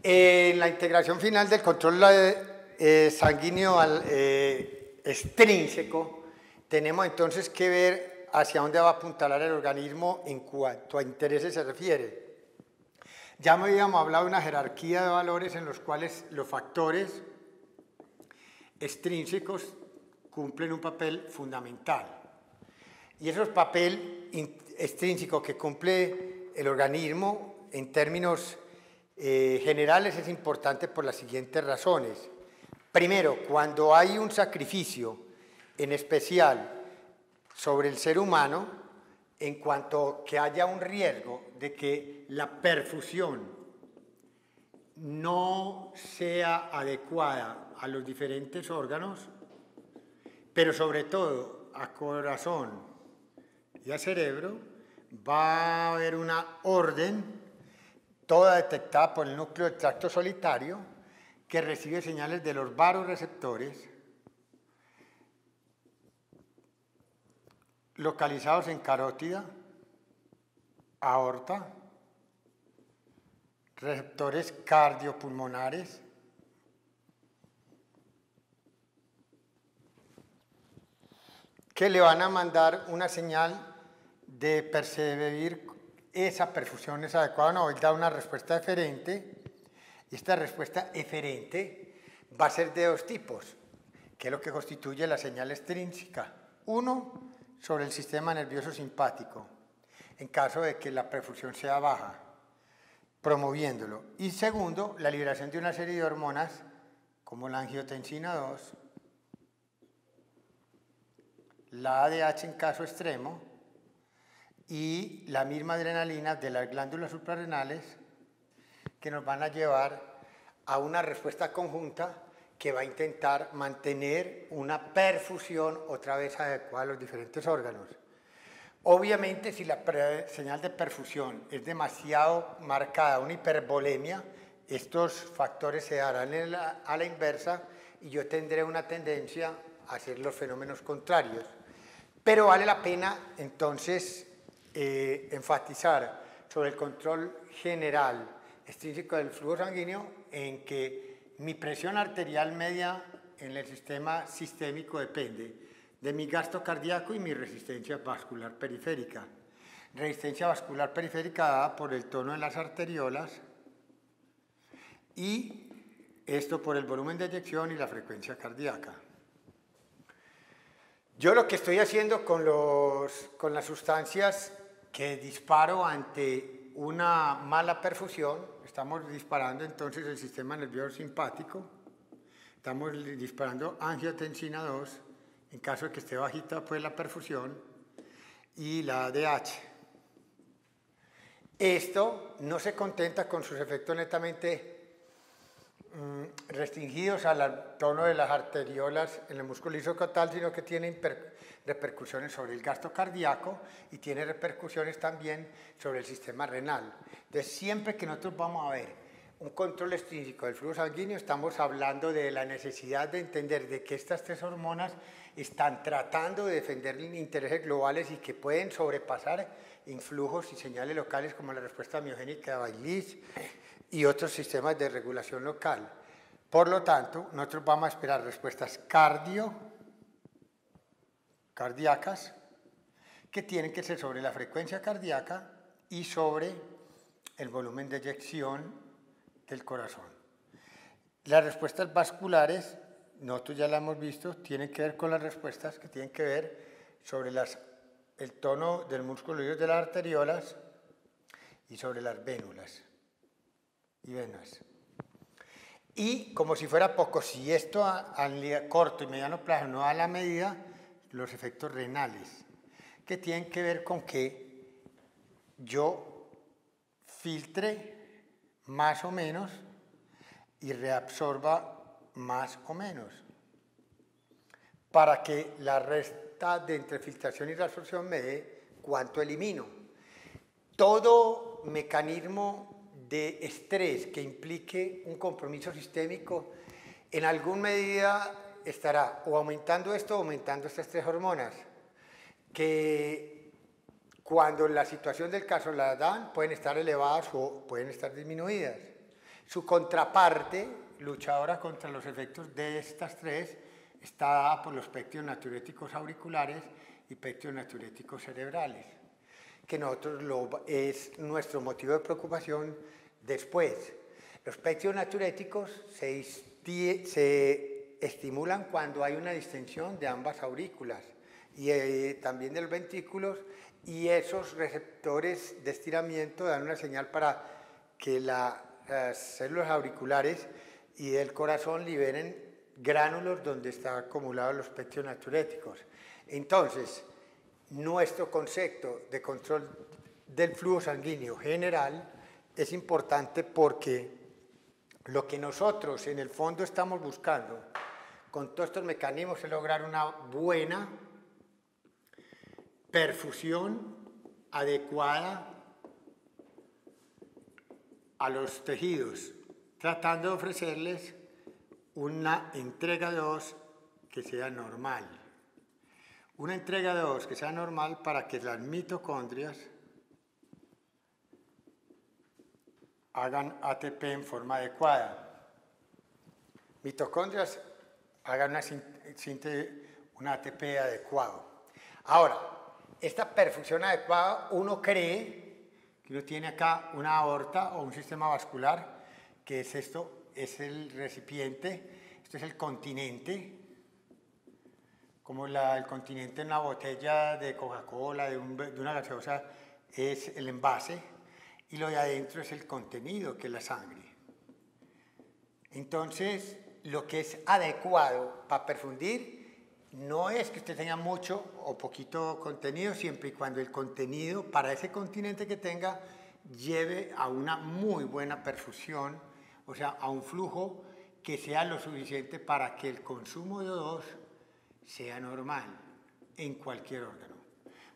En la integración final del control sanguíneo extrínseco, tenemos entonces que ver hacia dónde va a apuntalar el organismo en cuanto a intereses se refiere. Ya habíamos hablado de una jerarquía de valores en los cuales los factores extrínsecos cumplen un papel fundamental. Y esos papel extrínsecos que cumple el organismo en términos generales es importante por las siguientes razones. Primero, cuando hay un sacrificio, en especial sobre el ser humano, en cuanto que haya un riesgo de que la perfusión no sea adecuada a los diferentes órganos, pero sobre todo a corazón y a cerebro, va a haber una orden, toda detectada por el núcleo del tracto solitario, que recibe señales de los varoreceptores localizados en carótida, aorta, receptores cardiopulmonares, que le van a mandar una señal de percibir esa perfusión es adecuada o no, él da una respuesta eferente, y esta respuesta eferente va a ser de dos tipos, que es lo que constituye la señal extrínseca. Uno, sobre el sistema nervioso simpático, en caso de que la perfusión sea baja, promoviéndolo. Y segundo, la liberación de una serie de hormonas, como la angiotensina 2, la ADH en caso extremo, y la misma adrenalina de las glándulas suprarrenales, que nos van a llevar a una respuesta conjunta que va a intentar mantener una perfusión otra vez adecuada a los diferentes órganos. Obviamente, si la señal de perfusión es demasiado marcada, una hipervolemia, estos factores se darán a la inversa y yo tendré una tendencia a hacer los fenómenos contrarios. Pero vale la pena entonces enfatizar sobre el control general extrínseco del flujo sanguíneo en que mi presión arterial media en el sistema sistémico depende de mi gasto cardíaco y mi resistencia vascular periférica. Resistencia vascular periférica dada por el tono de las arteriolas y esto por el volumen de eyección y la frecuencia cardíaca. Yo lo que estoy haciendo con las sustancias que disparo ante una mala perfusión, estamos disparando entonces el sistema nervioso simpático, estamos disparando angiotensina 2, en caso de que esté bajita pues la perfusión, y la ADH. Esto no se contenta con sus efectos netamente restringidos al tono de las arteriolas en el músculo isocrotal, sino que tienen repercusiones sobre el gasto cardíaco y tiene repercusiones también sobre el sistema renal. Entonces, siempre que nosotros vamos a ver un control extrínseco del flujo sanguíneo, estamos hablando de la necesidad de entender de que estas tres hormonas están tratando de defender intereses globales y que pueden sobrepasar influjos y señales locales como la respuesta miogénica de Baylis y otros sistemas de regulación local. Por lo tanto, nosotros vamos a esperar respuestas cardíacas que tienen que ser sobre la frecuencia cardíaca y sobre el volumen de eyección del corazón. Las respuestas vasculares, nosotros ya las hemos visto, tienen que ver con las respuestas que tienen que ver sobre el tono del músculo de las arteriolas y sobre las vénulas y venas. Y como si fuera poco, si esto a corto y mediano plazo no da la medida, los efectos renales, que tienen que ver con que yo filtre más o menos y reabsorba más o menos, para que la resta de entre filtración y reabsorción me dé cuánto elimino. Todo mecanismo de estrés que implique un compromiso sistémico, en alguna medida estará o aumentando esto o aumentando estas tres hormonas, que cuando la situación del caso la dan pueden estar elevadas o pueden estar disminuidas. Su contraparte, luchadora contra los efectos de estas tres, está dada por los péptidos natriuréticos auriculares y péptidos natriuréticos cerebrales, que es nuestro motivo de preocupación después. Los péptidos natriuréticos se estimulan cuando hay una distensión de ambas aurículas y también de los ventrículos, y esos receptores de estiramiento dan una señal para que las células auriculares y del corazón liberen gránulos donde están acumulados los péptidos natriuréticos. Entonces, nuestro concepto de control del flujo sanguíneo general es importante porque lo que nosotros en el fondo estamos buscando con todos estos mecanismos es lograr una buena perfusión adecuada a los tejidos, tratando de ofrecerles una entrega de O2 que sea normal. Una entrega de O2 que sea normal para que las mitocondrias hagan ATP en forma adecuada. Mitocondrias hagan un ATP adecuado. Ahora, esta perfusión adecuada, uno cree que uno tiene acá una aorta o un sistema vascular, que es esto, es el recipiente, esto es el continente, como el continente en una botella de Coca-Cola, de una gaseosa, es el envase, y lo de adentro es el contenido, que es la sangre. Entonces, lo que es adecuado para perfundir no es que usted tenga mucho o poquito contenido, siempre y cuando el contenido para ese continente que tenga lleve a una muy buena perfusión, o sea, a un flujo que sea lo suficiente para que el consumo de O2 sea normal en cualquier órgano.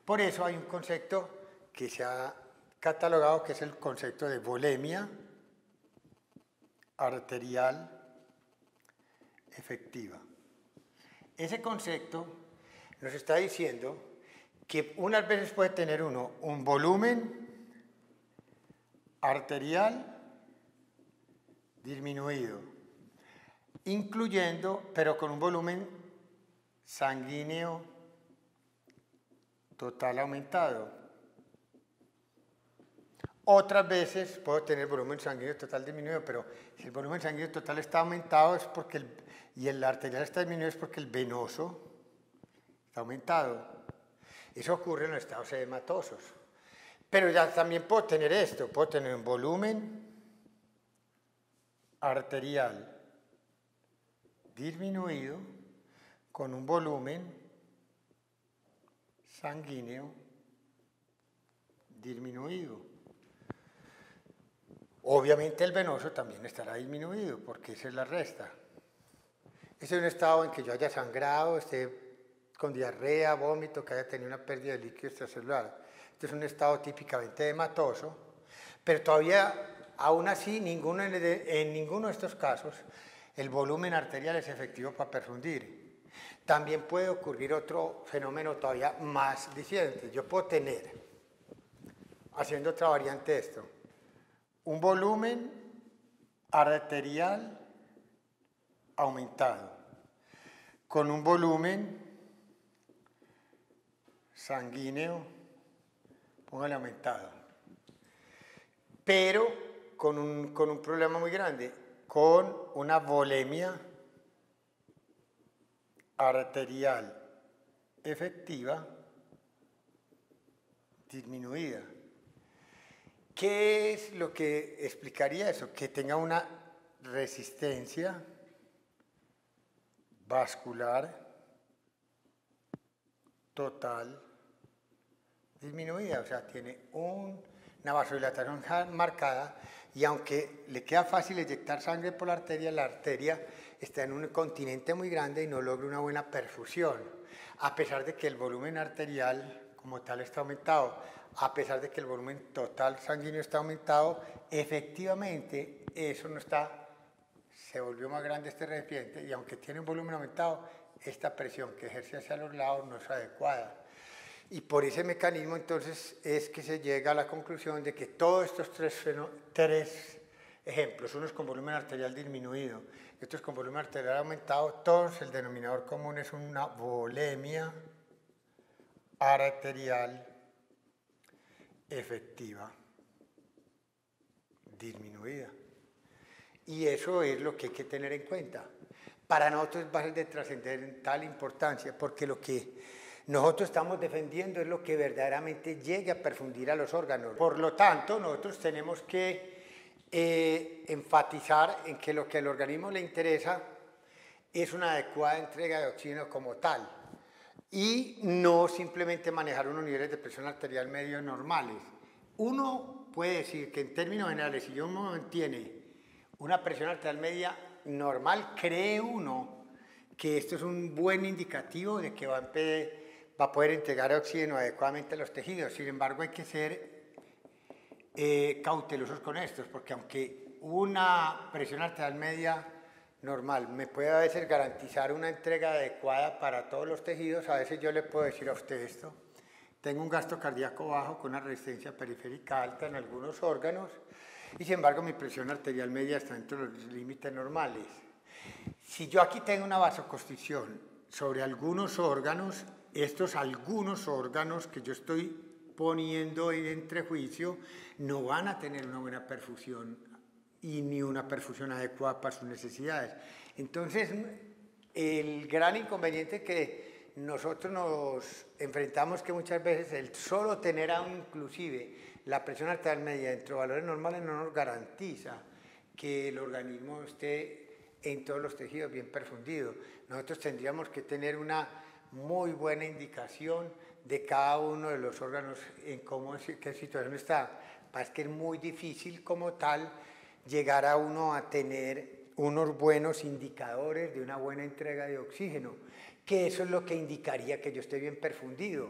Por eso hay un concepto que se ha catalogado, que es el concepto de volemia arterial efectiva. Ese concepto nos está diciendo que unas veces puede tener uno un volumen arterial disminuido, incluyendo, pero con un volumen sanguíneo total aumentado. Otras veces puedo tener volumen sanguíneo total disminuido, pero si el volumen sanguíneo total está aumentado es porque y el arterial está disminuido es porque el venoso está aumentado. Eso ocurre en los estados edematosos. Pero ya también puedo tener esto, puedo tener un volumen arterial disminuido con un volumen sanguíneo disminuido. Obviamente el venoso también estará disminuido, porque esa es la resta. Ese es un estado en que yo haya sangrado, esté con diarrea, vómito, que haya tenido una pérdida de líquido extracelular. Este es un estado típicamente hematoso, pero todavía, aún así, en ninguno de estos casos, el volumen arterial es efectivo para perfundir. También puede ocurrir otro fenómeno todavía más disidente. Yo puedo tener, haciendo otra variante de esto, un volumen arterial aumentado con un volumen sanguíneo, póngale aumentado, pero con un problema muy grande, con una volemia arterial efectiva disminuida. ¿Qué es lo que explicaría eso? Que tenga una resistencia vascular total disminuida, o sea, tiene una vasodilatación marcada, y aunque le queda fácil inyectar sangre por la arteria está en un continente muy grande y no logra una buena perfusión, a pesar de que el volumen arterial como tal está aumentado, a pesar de que el volumen total sanguíneo está aumentado, efectivamente eso no está, se volvió más grande este recipiente, y aunque tiene un volumen aumentado, esta presión que ejerce hacia los lados no es adecuada. Y por ese mecanismo entonces es que se llega a la conclusión de que todos estos tres ejemplos, unos con volumen arterial disminuido y otros con volumen arterial aumentado, todos el denominador común es una volemia arterial efectiva disminuida. Y eso es lo que hay que tener en cuenta. Para nosotros va a ser de trascendental importancia, porque lo que nosotros estamos defendiendo es lo que verdaderamente llegue a perfundir a los órganos. Por lo tanto, nosotros tenemos que enfatizar en que lo que al organismo le interesa es una adecuada entrega de oxígeno como tal, y no simplemente manejar unos niveles de presión arterial medio normales. Uno puede decir que en términos generales, si uno mantiene una presión arterial media normal, cree uno que esto es un buen indicativo de que va a poder entregar oxígeno adecuadamente a los tejidos. Sin embargo, hay que ser cautelosos con estos, porque aunque una presión arterial media normal me puede a veces garantizar una entrega adecuada para todos los tejidos, a veces yo le puedo decir a usted esto: tengo un gasto cardíaco bajo con una resistencia periférica alta en algunos órganos, y sin embargo mi presión arterial media está dentro de los límites normales. Si yo aquí tengo una vasoconstricción sobre algunos órganos, estos algunos órganos que yo estoy poniendo en entrejuicio no van a tener una buena perfusión y ni una perfusión adecuada para sus necesidades. Entonces, el gran inconveniente que nosotros nos enfrentamos, que muchas veces el solo tener aún inclusive la presión arterial media dentro de valores normales no nos garantiza que el organismo esté en todos los tejidos bien perfundido. Nosotros tendríamos que tener una muy buena indicación de cada uno de los órganos en qué situación está. Es que es muy difícil como tal llegar a uno a tener unos buenos indicadores de una buena entrega de oxígeno, que eso es lo que indicaría que yo esté bien perfundido.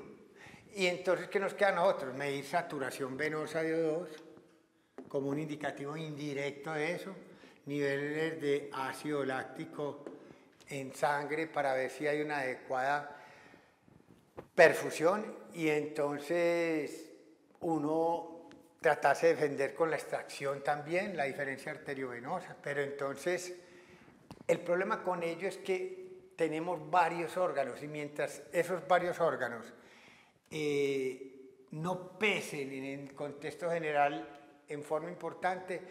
Y entonces, ¿qué nos queda a nosotros? Medir saturación venosa de O2 como un indicativo indirecto de eso, niveles de ácido láctico en sangre para ver si hay una adecuada perfusión, y entonces uno tratarse de defender con la extracción también, la diferencia arteriovenosa. Pero entonces el problema con ello es que tenemos varios órganos, y mientras esos varios órganos no pesen en el contexto general en forma importante,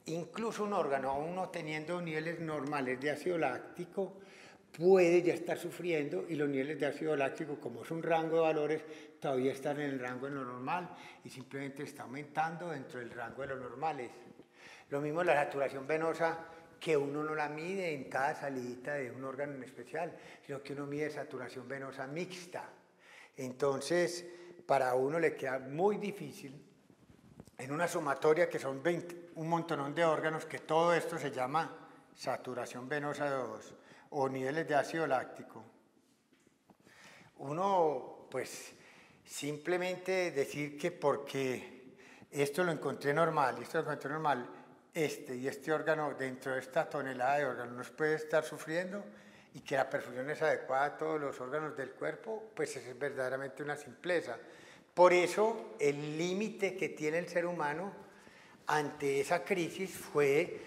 incluso un órgano, aún no teniendo niveles normales de ácido láctico, puede ya estar sufriendo, y los niveles de ácido láctico, como es un rango de valores, todavía están en el rango de lo normal y simplemente está aumentando dentro del rango de los normales. Lo mismo la saturación venosa, que uno no la mide en cada salidita de un órgano en especial, sino que uno mide saturación venosa mixta. Entonces, para uno le queda muy difícil en una sumatoria que son un montonón de órganos, que todo esto se llama saturación venosa de O2 o niveles de ácido láctico. Uno, pues, simplemente decir que porque esto lo encontré normal y esto lo encontré normal, y este órgano dentro de esta tonelada de órganos puede estar sufriendo, y que la perfusión es adecuada a todos los órganos del cuerpo, pues es verdaderamente una simpleza. Por eso el límite que tiene el ser humano ante esa crisis fue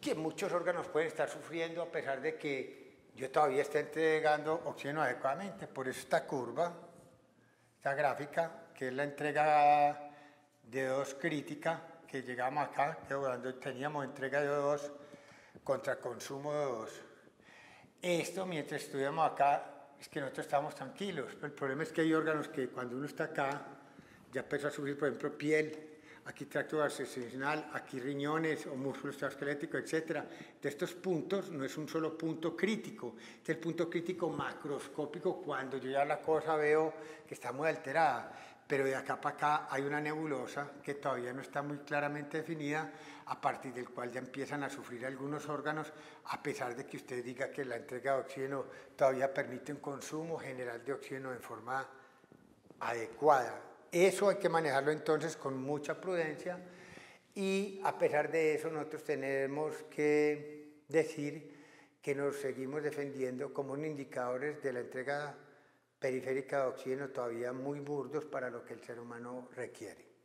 que muchos órganos pueden estar sufriendo a pesar de que yo todavía esté entregando oxígeno adecuadamente. Por eso esta curva, esta gráfica, que es la entrega de O2 crítica, que llegamos acá, que cuando teníamos entrega de O2 contra consumo de O2. Esto, mientras estuviéramos acá, es que nosotros estábamos tranquilos, pero el problema es que hay órganos que cuando uno está acá ya empezó a sufrir, por ejemplo, piel, aquí tracto gastrointestinal, aquí riñones o músculo esquelético, etc. De estos puntos no es un solo punto crítico, es el punto crítico macroscópico cuando yo ya la cosa veo que está muy alterada, pero de acá para acá hay una nebulosa que todavía no está muy claramente definida, a partir del cual ya empiezan a sufrir algunos órganos, a pesar de que usted diga que la entrega de oxígeno todavía permite un consumo general de oxígeno en forma adecuada. Eso hay que manejarlo entonces con mucha prudencia, y a pesar de eso nosotros tenemos que decir que nos seguimos defendiendo como un indicadores de la entrega periférica de oxígeno todavía muy burdos para lo que el ser humano requiere.